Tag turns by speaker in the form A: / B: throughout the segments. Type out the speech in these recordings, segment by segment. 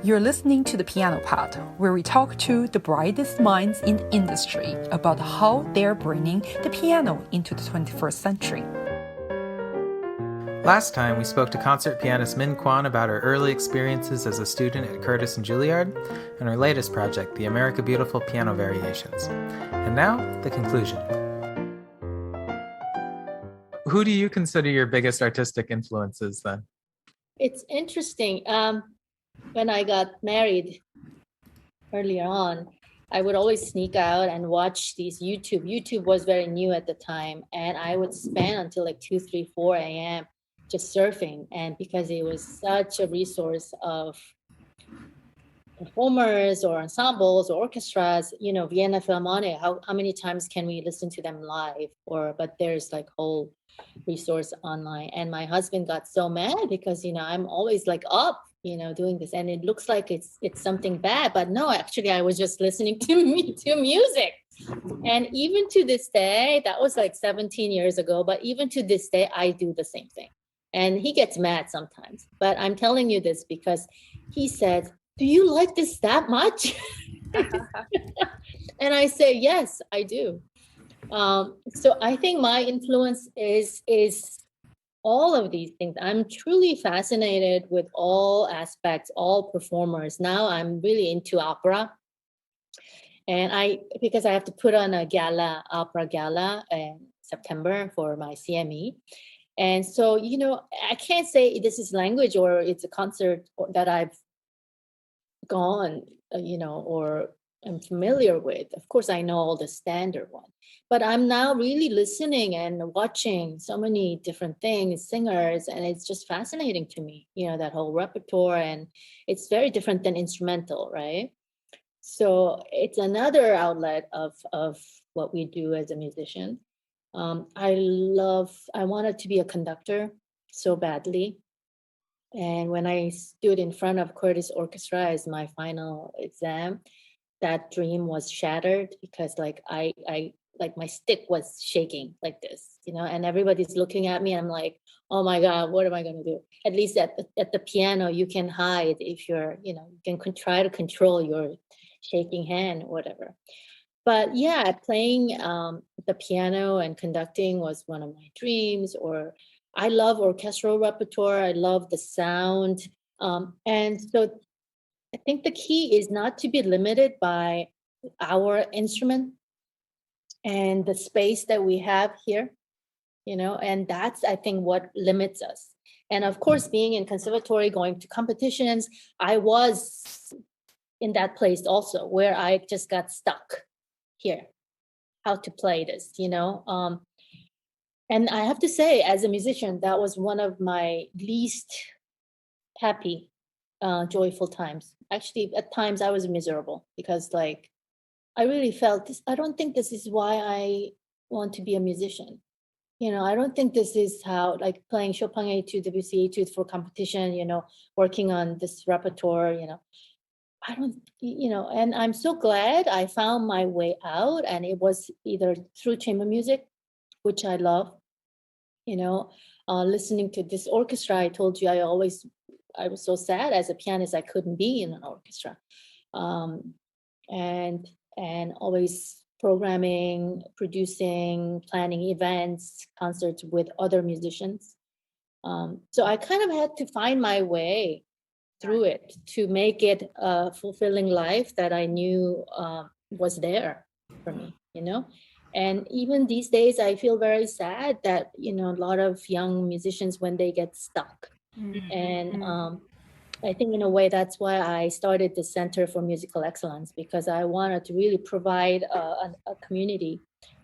A: You're listening to the Piano Pod, where we talk to the brightest minds in the industry about how they're bringing the piano into the 21st century.
B: Last time, we spoke to concert pianist Min Kwon about her early experiences as a student at Curtis and Juilliard and her latest project, the America Beautiful Piano Variations. And now, the conclusion. Who do you consider your biggest artistic influences then?
C: It's interesting. When I got married earlier on, I would always sneak out and watch these YouTube. YouTube was very new at the time, and I would spend until like 2, 3, 4 a.m. just surfing. And because it was such a resource of performers or ensembles or orchestras, Vienna Philharmonic, how many times can we listen to them live? But there's like whole resource online. And my husband got so mad because, I'm always like up, doing this. And it looks like it's something bad, but no, actually I was just listening to music. And even to this day, that was like 17 years ago, but even to this day, I do the same thing. And he gets mad sometimes, but I'm telling you this because he said, "Do you like this that much?" And I say, yes, I do. So I think my influence is all of these things. I'm truly fascinated with all aspects, all performers. Now I'm really into opera. And because I have to put on a opera gala in September for my CME. And so, I can't say this is language or it's a concert that I've gone, or I'm familiar with. Of course, I know all the standard one, but I'm now really listening and watching so many different things, singers, and it's just fascinating to me, that whole repertoire, and it's very different than instrumental, right? So it's another outlet of what we do as a musician. I wanted to be a conductor so badly. And when I stood in front of Curtis Orchestra as my final exam, that dream was shattered because I my stick was shaking like this, and everybody's looking at me. And I'm like, oh my God, what am I going to do? At least at the piano, you can hide if you're, you can try to control your shaking hand or whatever. But yeah, playing the piano and conducting was one of my dreams. Or I love orchestral repertoire. I love the sound. And so I think the key is not to be limited by our instrument and the space that we have here, and that's, I think, what limits us. And of course, being in conservatory, going to competitions, I was in that place also where I just got stuck here, how to play this, and I have to say, as a musician, that was one of my least happy, joyful times. Actually, at times I was miserable because I really felt this. I don't think this is why I want to be a musician. I don't think this is how, playing Chopin Etude, Debussy Etude for competition, working on this repertoire, I don't, and I'm so glad I found my way out. And it was either through chamber music, which I love, listening to this orchestra. I told you I was so sad as a pianist, I couldn't be in an orchestra. And always programming, producing, planning events, concerts with other musicians. So I kind of had to find my way through it to make it a fulfilling life that I knew was there for me, And even these days, I feel very sad that, a lot of young musicians, when they get stuck. Mm-hmm. And I think in a way, that's why I started the Center for Musical Excellence, because I wanted to really provide a community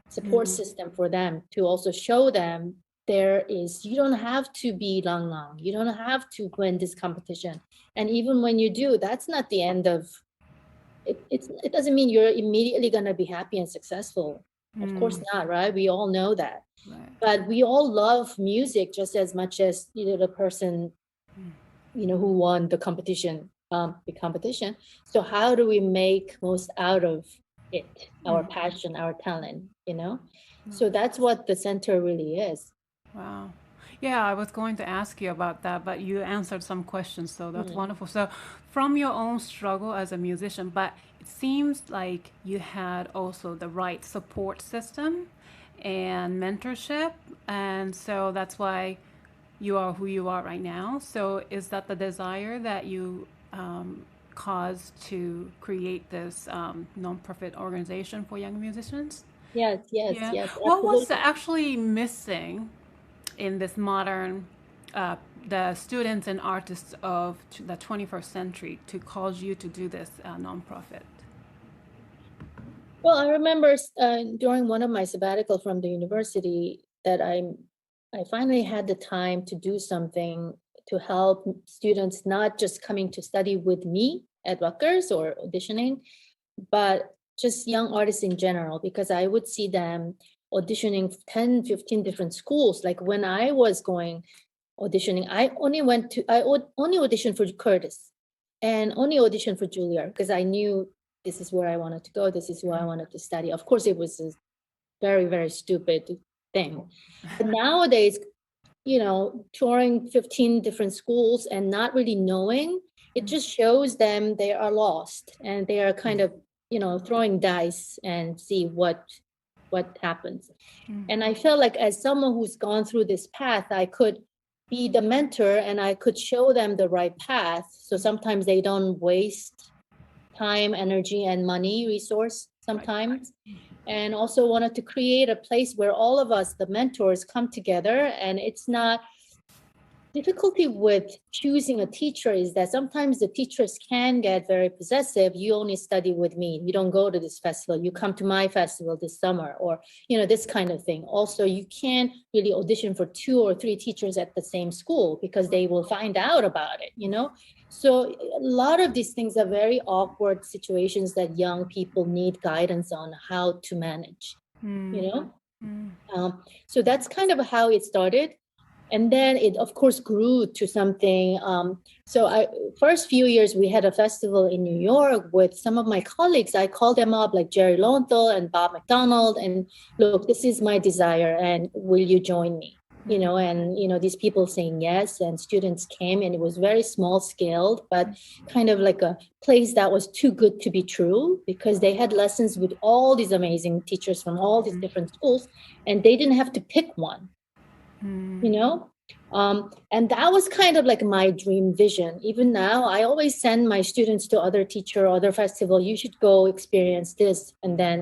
C: support system for them to also show them you don't have to be lang. You don't have to win this competition. And even when you do, that's not the end of it. It doesn't mean you're immediately going to be happy and successful. Of course not, right? We all know that. Right. But we all love music just as much as, the person, who won the competition, So how do we make most out of it, our passion, our talent, So that's what the center really is.
D: Wow. Yeah, I was going to ask you about that, but you answered some questions, so that's
C: Mm.
D: wonderful. So, from your own struggle as a musician, but it seems like you had also the right support system and mentorship, and so that's why you are who you are right now. So, is that the desire that you caused to create this nonprofit organization for young musicians?
C: Yes, yes,
D: Yeah.
C: yes,
D: What was
C: absolutely.
D: actually missing in this modern, uh, the students and artists of the 21st century to cause you to do this nonprofit?
C: Well, I remember during one of my sabbatical from the university that I finally had the time to do something to help students not just coming to study with me at Rutgers or auditioning, but just young artists in general, because I would see them auditioning 10, 15 different schools. Like when I was going auditioning, I only auditioned for Curtis and only auditioned for Juilliard because I knew this is where I wanted to go. This is where I wanted to study. Of course, it was a very, very stupid thing. But nowadays, touring 15 different schools and not really knowing, it just shows them they are lost and they are kind of, throwing dice and see what happens. And I felt like as someone who's gone through this path, I could be the mentor and I could show them the right path. So sometimes they don't waste time, energy, and money resource
D: Right.
C: sometimes. And also wanted to create a place where all of us, the mentors, come together. And it's not difficulty with choosing a teacher is that sometimes the teachers can get very possessive. You only study with me. You don't go to this festival. You come to my festival this summer, or this kind of thing. Also, you can't really audition for 2 or 3 teachers at the same school because they will find out about it. So a lot of these things are very awkward situations that young people need guidance on how to manage. You know, so that's kind of how it started. And then it of course grew to something. So I first few years we had a festival in New York with some of my colleagues. I called them up like Jerry Lowenthal and Bob McDonald, and look, this is my desire, and will you join me? And these people saying yes, and students came, and it was very small scaled, but kind of like a place that was too good to be true because they had lessons with all these amazing teachers from all these different schools, and they didn't have to pick one. you know and that was kind of like my dream vision. Even now I always send my students to other teacher or other festival, you should go experience this. And then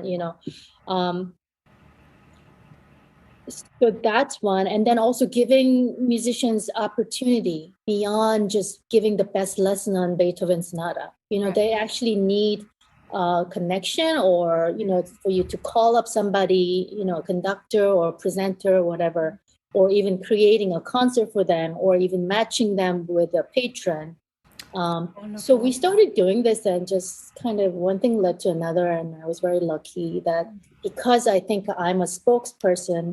C: so that's one. And then also giving musicians opportunity beyond just giving the best lesson on Beethoven sonata.
D: Right.
C: They actually need connection, or for you to call up somebody, conductor or presenter or whatever, or even creating a concert for them, or even matching them with a patron. So we started doing this, and just kind of one thing led to another. And I was very lucky that because I think I'm a spokesperson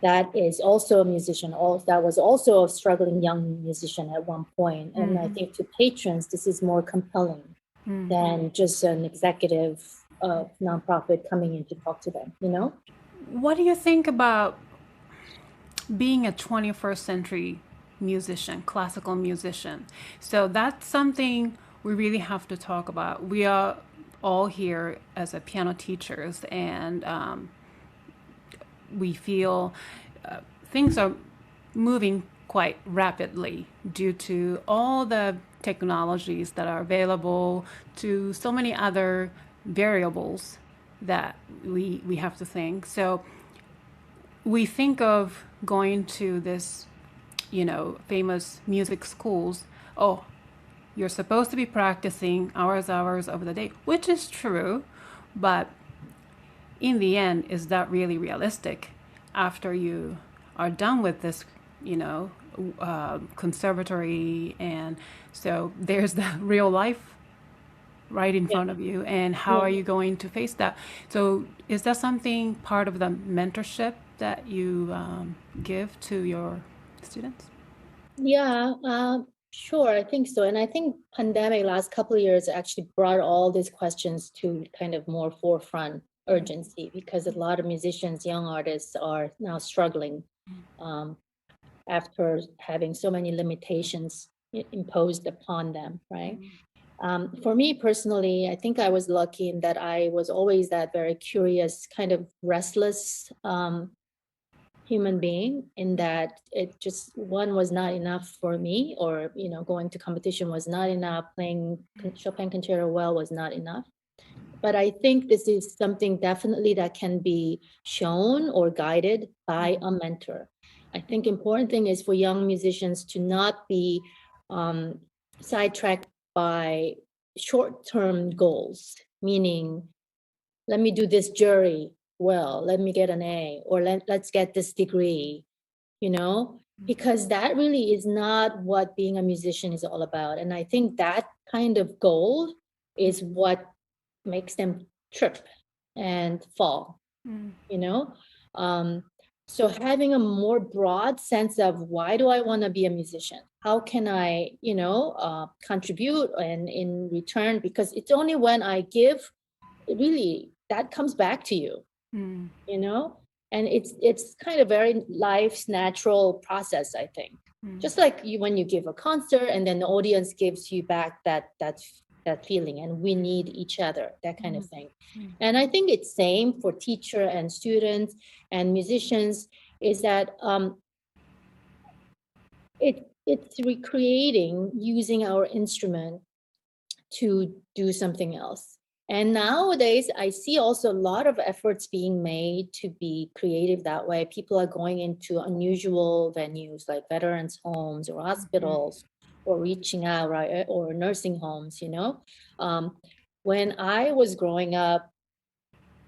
C: that is also a musician, that was also a struggling young musician at one point. And I think to patrons, this is more compelling than just an executive nonprofit coming in to talk to them,
D: What do you think about being a 21st century musician, classical musician? So that's something we really have to talk about. We are all here as a piano teachers, and we feel things are moving quite rapidly due to all the technologies that are available, to so many other variables that we have to think. So we think of going to this, famous music schools. Oh, you're supposed to be practicing hours of the day, which is true, but in the end, is that really realistic after you are done with this, conservatory? And so there's the real life right in front of you, and how are you going to face that? So is that something part of the mentorship that you give to your students?
C: Yeah, sure. I think so. And I think pandemic last couple of years actually brought all these questions to kind of more forefront urgency, because a lot of musicians, young artists are now struggling. Um, after having so many limitations imposed upon them, right? For me personally, I think I was lucky in that I was always that very curious, kind of restless human being, in that it just, one was not enough for me, or, going to competition was not enough, playing Chopin concerto well was not enough. But I think this is something definitely that can be shown or guided by a mentor. I think important thing is for young musicians to not be sidetracked by short-term goals, meaning, let me do this jury well, let me get an A, or let's get this degree, because that really is not what being a musician is all about. And I think that kind of goal is what makes them trip and fall, so having a more broad sense of, why do I want to be a musician? How can I, contribute, and in return, because it's only when I give, really, that comes back to you, and it's kind of very life's natural process, I think. Just like when you give a concert, and then the audience gives you back that feeling, and we need each other, that kind of thing. And I think it's same for teacher and students and musicians, is that it's recreating, using our instrument to do something else. And nowadays, I see also a lot of efforts being made to be creative that way. People are going into unusual venues like veterans' homes or hospitals, or reaching out, right, or nursing homes, When I was growing up,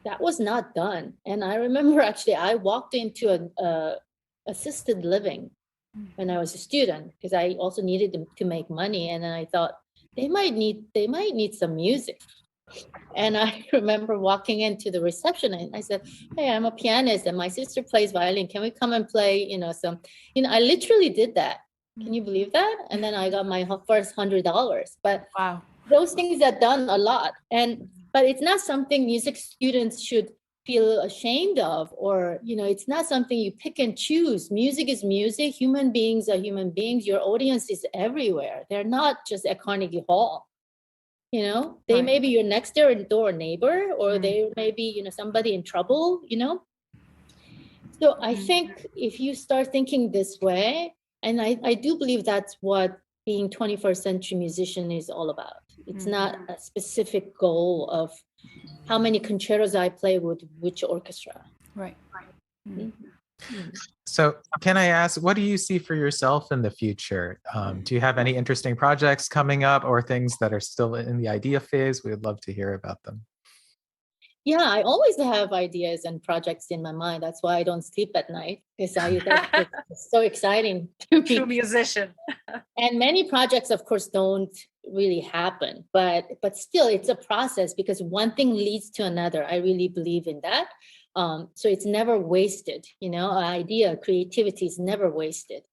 C: that was not done. And I remember actually I walked into an assisted living when I was a student, because I also needed to make money. And then I thought, they might need some music. And I remember walking into the reception, and I said, hey, I'm a pianist and my sister plays violin. Can we come and play, some, I literally did that. Can you believe that? And then I got my first $100. But
D: Wow.
C: Those things are done a lot. But it's not something music students should feel ashamed of, or, it's not something you pick and choose. Music is music. Human beings are human beings. Your audience is everywhere. They're not just at Carnegie Hall. They may be your next door neighbor, or they may be, somebody in trouble, So I think if you start thinking this way, and I do believe that's what being 21st century musician is all about. It's not a specific goal of how many concertos I play with which orchestra.
D: Right.
B: So can I ask, what do you see for yourself in the future? Do you have any interesting projects coming up, or things that are still in the idea phase? We would love to hear about them.
C: Yeah, I always have ideas and projects in my mind. That's why I don't sleep at night, because it's so exciting to be
E: True musician.
C: And many projects, of course, don't really happen, but still, it's a process, because one thing leads to another. I really believe in that. So it's never wasted, idea, creativity is never wasted,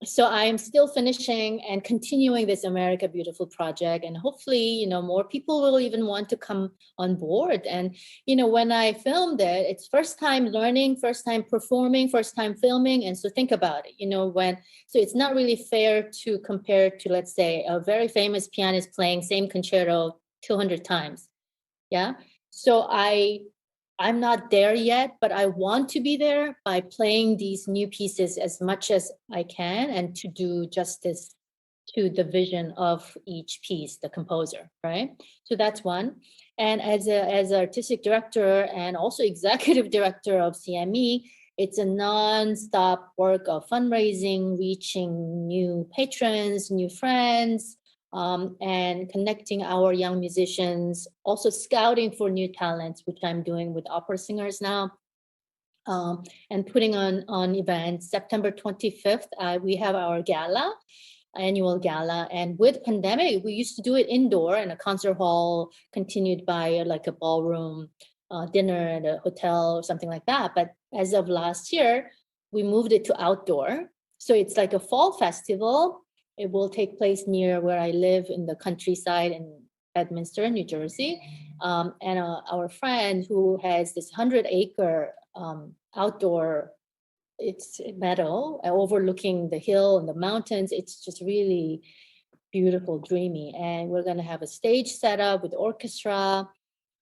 C: So I'm still finishing and continuing this America Beautiful project, and hopefully, more people will even want to come on board. And, when I filmed it, it's first time learning, first time performing, first time filming. And so think about it, so it's not really fair to compare to, let's say, a very famous pianist playing same concerto 200 times. Yeah. So I'm not there yet, but I want to be there by playing these new pieces as much as I can, and to do justice to the vision of each piece, the composer, right? So that's one. And as artistic director and also executive director of CME, it's a non-stop work of fundraising, reaching new patrons, new friends, and connecting our young musicians, also scouting for new talents, which I'm doing with opera singers now, and putting on events. September 25th, we have our annual gala. And with pandemic, we used to do it indoor in a concert hall, continued by like a ballroom, dinner at a hotel or something like that. But as of last year, we moved it to outdoor. So it's like a fall festival. It will take place near where I live in the countryside in Bedminster, New Jersey. And our friend who has this 100-acre outdoor it's a meadow overlooking the hill and the mountains. It's just really beautiful, dreamy. And we're going to have a stage set up with orchestra.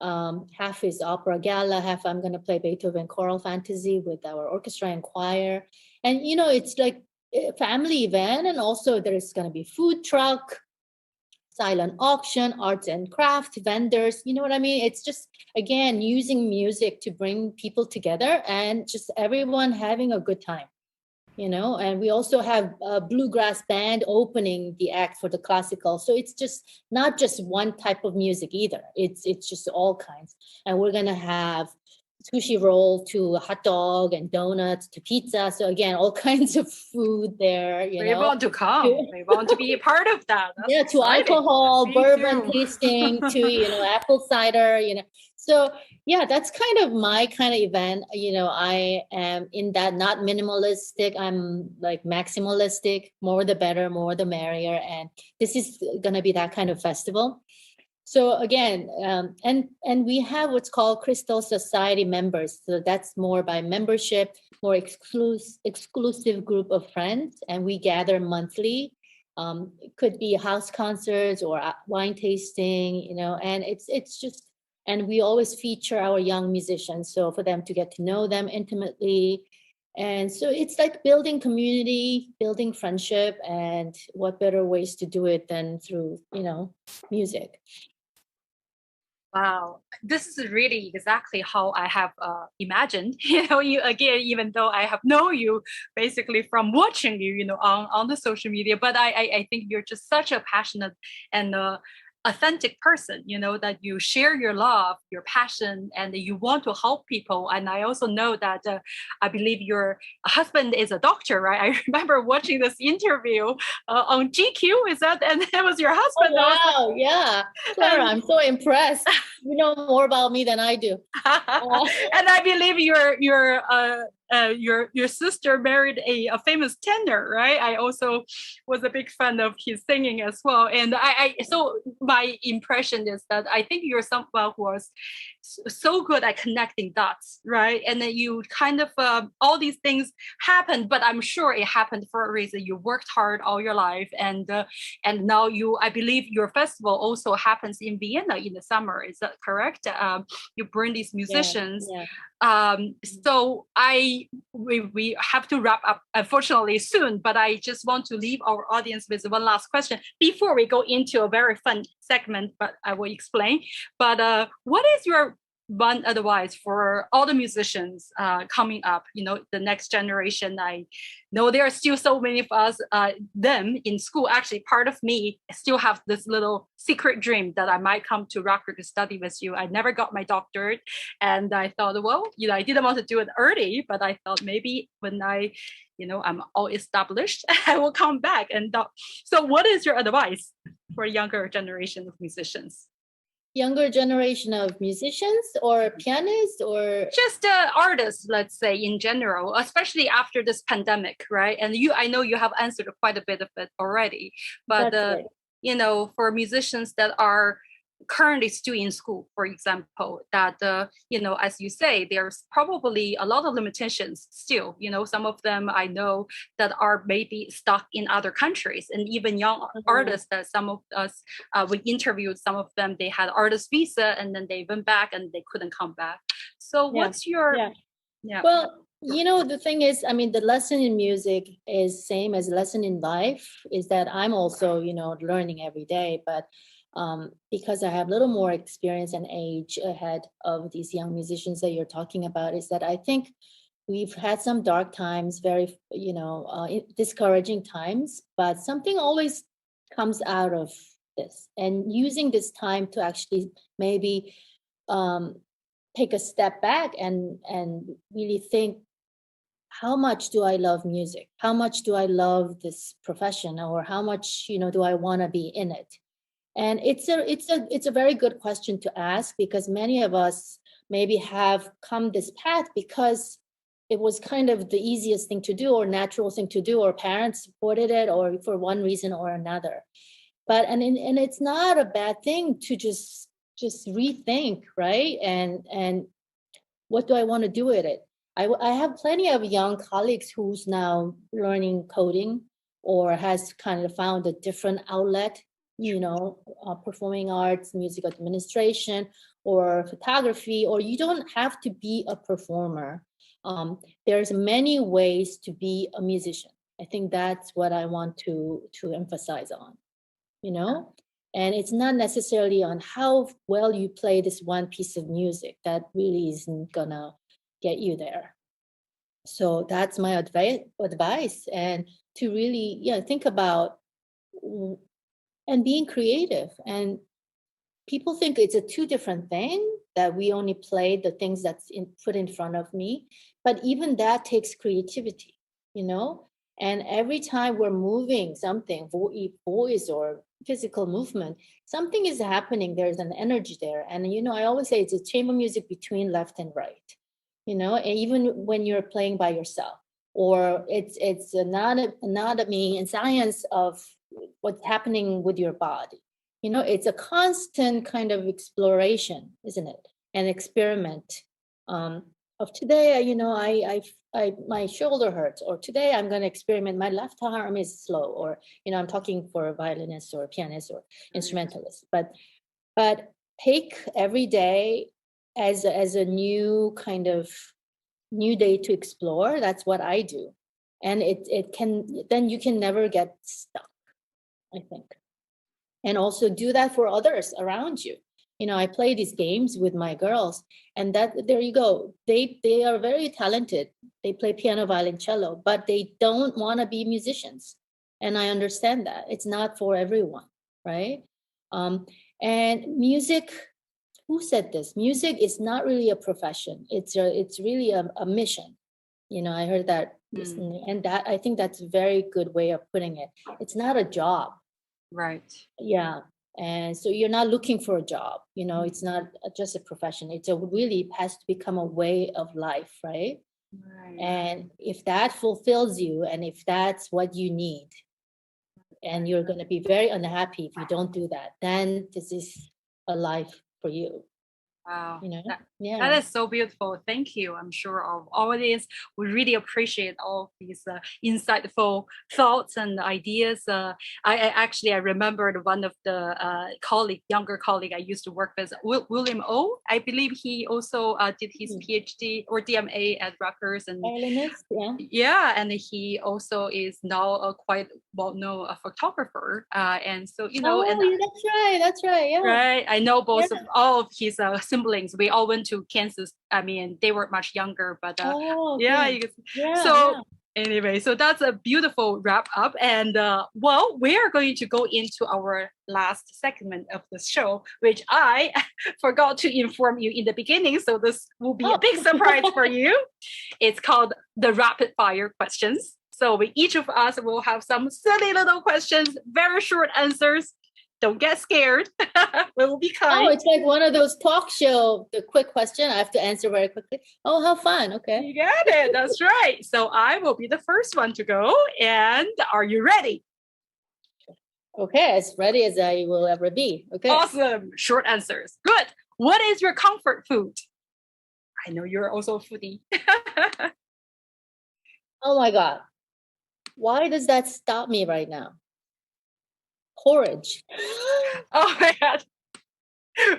C: Half is opera gala, half I'm going to play Beethoven choral fantasy with our orchestra and choir. And, it's like a family event. And also there's going to be food truck, silent auction, arts and craft, vendors. You know what I mean? It's just, again, using music to bring people together and just everyone having a good time. And we also have a bluegrass band opening the act for the classical. So it's just not just one type of music either. It's just all kinds. And we're going to have sushi roll to hot dog and donuts to pizza. So again, all kinds of food there.
E: We want to come. We want to be a part of that. That's
C: to
E: exciting.
C: Alcohol,
E: Me
C: bourbon
E: too.
C: tasting, to apple cider. So yeah, that's kind of my kind of event. I am in that not minimalistic. I'm like maximalistic. More the better, more the merrier. And this is gonna be that kind of festival. So again, and we have what's called Crystal Society members. So that's more by membership, more exclusive group of friends, and we gather monthly. It could be house concerts or wine tasting, and it's just, and we always feature our young musicians, so for them to get to know them intimately. And so it's like building community, building friendship, and what better ways to do it than through, music.
E: Wow, this is really exactly how I have imagined. You again, even though I have known you basically from watching you, on the social media, but I think you're just such a passionate and authentic person, that you share your love, your passion, and you want to help people. And I also know that I believe your husband is a doctor, right? I remember watching this interview on GQ. Is that? And it was your husband.
C: Oh, wow, yeah. Clara, I'm so impressed. You know more about me than I do.
E: And I believe your sister married a famous tenor, right? I also was a big fan of his singing as well. And so my impression is that I think you're someone who was so good at connecting dots, right? And then you kind of, all these things happened, but I'm sure it happened for a reason. You worked hard all your life. And now I believe your festival also happens in Vienna in the summer. Is that correct? You bring these musicians.
C: Yeah.
E: So we have to wrap up, unfortunately, soon, but I just want to leave our audience with one last question before we go into a very fun segment, but I will explain. But what is your one advice for all the musicians coming up, the next generation? I know there are still so many of us, them in school. Actually, part of me still have this little secret dream that I might come to Rutgers to study with you. I never got my doctorate, and I thought, well, I didn't want to do it early, but I thought maybe when I'm all established, I will come back. And so what is your advice for a younger generation of musicians?
C: Younger generation of musicians or pianists or
E: just artists, let's say, in general, especially after this pandemic, right? And I know you have answered quite a bit of it already, but right. For musicians that are currently still in school, for example, that as you say, there's probably a lot of limitations still. Some of them I know that are maybe stuck in other countries, and even young artists that some of us we interviewed, some of them, they had artist visa and then they went back and they couldn't come back. So what's your
C: well, the thing is, the lesson in music is same as lesson in life, is that I'm also learning every day, but because I have a little more experience and age ahead of these young musicians that you're talking about, is that I think we've had some dark times, very, discouraging times, but something always comes out of this. And using this time to actually maybe take a step back and really think, how much do I love music? How much do I love this profession? Or how much, do I want to be in it? And it's a very good question to ask, because many of us maybe have come this path because it was kind of the easiest thing to do or natural thing to do, or parents supported it, or for one reason or another. But and it's not a bad thing to just rethink, right? And what do I want to do with it? I have plenty of young colleagues who's now learning coding or has kind of found a different outlet, performing arts, music administration, or photography, or you don't have to be a performer. There's many ways to be a musician. I think that's what I want to emphasize on, and it's not necessarily on how well you play this one piece of music that really isn't gonna get you there. So that's my advice, and to really think about and being creative. And people think it's a two different thing, that we only play the things that's put in front of me, but even that takes creativity, and every time we're moving something, voice or physical movement, something is happening. There's an energy there. And I always say it's a chamber music between left and right, and even when you're playing by yourself, or it's anatomy and science of what's happening with your body. It's a constant kind of exploration, isn't it? An experiment of today, my shoulder hurts, or today I'm going to experiment, my left arm is slow, or, I'm talking for a violinist or a pianist or instrumentalist, but take every day as a new kind of new day to explore. That's what I do. And then you can never get stuck, I think. And also do that for others around you. I play these games with my girls, and there you go. They are very talented. They play piano, violin, cello, but they don't want to be musicians. And I understand that. It's not for everyone, right? And music, who said this? Music is not really a profession. It's really a mission. I heard that recently, and that I think that's a very good way of putting it. It's not a job.
E: Right.
C: Yeah. And so you're not looking for a job, it's not just a profession. Really has to become a way of life, right?
E: Right.
C: And if that fulfills you, and if that's what you need, and you're going to be very unhappy if you don't do that, then this is a life for you.
E: Wow.
C: Yeah.
E: That is so beautiful. Thank you. I'm sure our audience would really appreciate all these insightful thoughts and ideas. I remembered one of the younger colleague I used to work with, William O. I believe he also did his PhD or DMA at Rutgers, and
C: violinist,
E: and he also is now a quite well-known photographer. And so
C: that's right. Yeah.
E: Right. I know both of all of his siblings. We all went to Kansas. I mean, they were much younger, but anyway, so that's a beautiful wrap up. And we are going to go into our last segment of the show, which I forgot to inform you in the beginning. So this will be a big surprise for you. It's called the rapid fire questions. So each of us will have some silly little questions, very short answers. Don't get scared. We'll be kind.
C: Oh, it's like one of those talk show, the quick question. I have to answer very quickly. Oh, how fun. Okay.
E: You got it. That's right. So I will be the first one to go. And are you ready?
C: Okay, as ready as I will ever be. Okay.
E: Awesome. Short answers. Good. What is your comfort food? I know you're also a foodie.
C: Oh my God. Why does that stop me right now? Porridge.
E: Oh my God.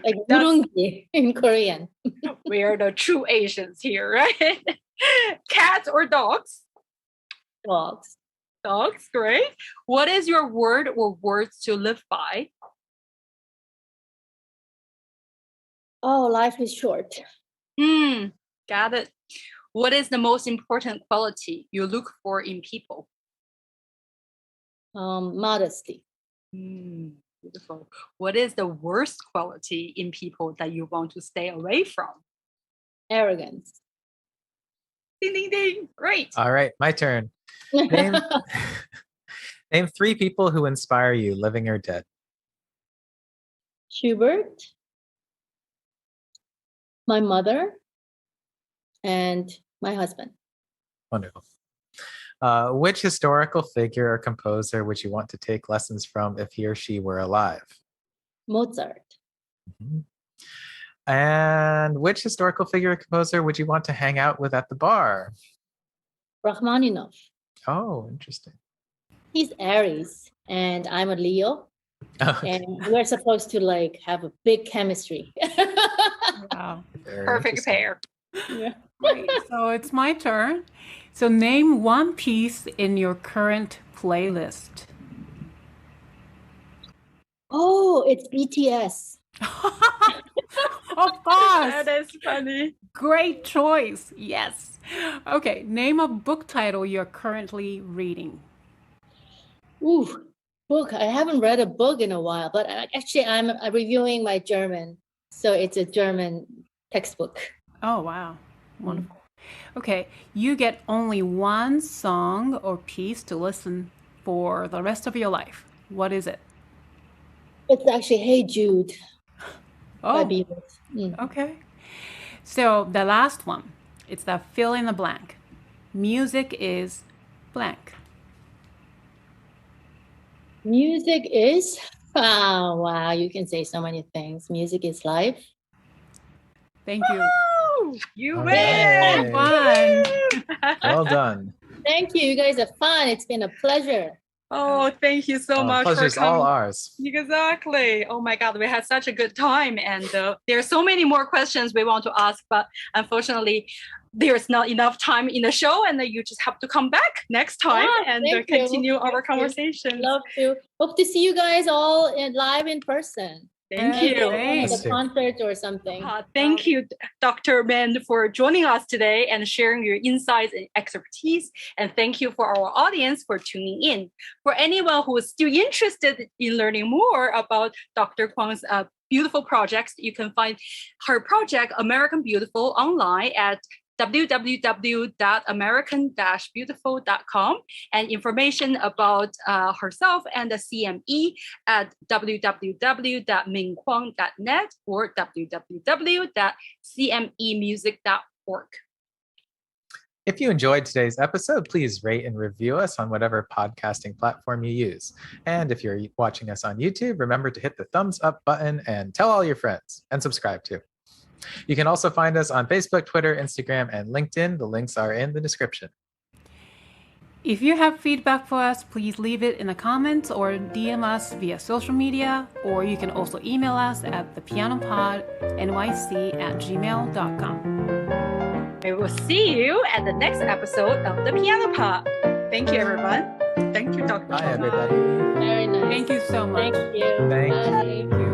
C: Like burungi in Korean.
E: We are the true Asians here, right? Cats or dogs?
C: Dogs.
E: Dogs, great. What is your word or words to live by?
C: Oh, life is short.
E: Got it. What is the most important quality you look for in people?
C: Modesty.
E: Beautiful. What is the worst quality in people that you want to stay away from?
C: Arrogance.
E: Ding, ding, ding. Great.
B: All right, my turn. Name 3 people who inspire you, living or dead.
C: Schubert, my mother, and my husband.
B: Wonderful. Which historical figure or composer would you want to take lessons from if he or she were alive?
C: Mozart.
B: Mm-hmm. And which historical figure or composer would you want to hang out with at the bar?
C: Rachmaninoff.
B: Oh, interesting.
C: He's Aries and I'm a Leo.
B: Okay.
C: And we're supposed to like have a big chemistry.
D: Wow.
B: Very
E: Perfect
B: interesting.
E: pair.
C: Yeah.
D: Great. So it's my turn. So name one piece in your current playlist.
C: Oh, it's BTS.
D: Of course.
E: That is funny.
D: Great choice. Yes. Okay. Name a book title you're currently reading.
C: Ooh, book. I haven't read a book in a while, but actually I'm reviewing my German. So it's a German textbook.
D: Oh, wow. Wonderful. Okay. You get only one song or piece to listen for the rest of your life. What is it?
C: It's actually Hey Jude by
D: Oh,
C: Beatles.
D: okay. So the last one, it's the fill in the blank. Music is blank.
C: Music is, oh, wow, you can say so many things. Music is life.
D: Thank you.
E: Oh, you
B: All
E: win.
B: right.
D: Fun.
B: Well done.
C: Thank you. You guys are fun. It's been a pleasure.
E: Oh, thank you so much for
B: Pleasure's
E: coming.
B: all ours.
E: Exactly. Oh my God, we had such a good time. And there are so many more questions we want to ask, but unfortunately, there's not enough time in the show. And you just have to come back next time and
C: thank you.
E: continue our
C: Thank you.
E: conversation.
C: Love to. Hope to see you guys all live in person.
E: Thank
D: Maybe
E: you.
D: at
C: At
B: Us
C: the
B: too.
C: concert or something.
E: Thank you, Dr. Min, for joining us today and sharing your insights and expertise. And thank you for our audience for tuning in. For anyone who is still interested in learning more about Dr. Kwon's beautiful projects, you can find her project, American Beautiful, online at www.american-beautiful.com, and information about herself and the CME at www.minkwon.net or www.cmemusic.org.
B: If you enjoyed today's episode, please rate and review us on whatever podcasting platform you use. And if you're watching us on YouTube, remember to hit the thumbs up button and tell all your friends and subscribe too. You can also find us on Facebook, Twitter, Instagram, and LinkedIn. The links are in the description.
D: If you have feedback for us, please leave it in the comments or DM us via social media, or you can also email us at thepianopod@gmail.com.
E: We will see you at the next episode of The Piano Pod. Thank you, everyone. Thank you, Dr.
B: Bye,
E: Kwon.
B: everybody.
C: Very nice.
D: Thank you so much.
C: Thank you.
B: Thank
C: Bye.
B: you.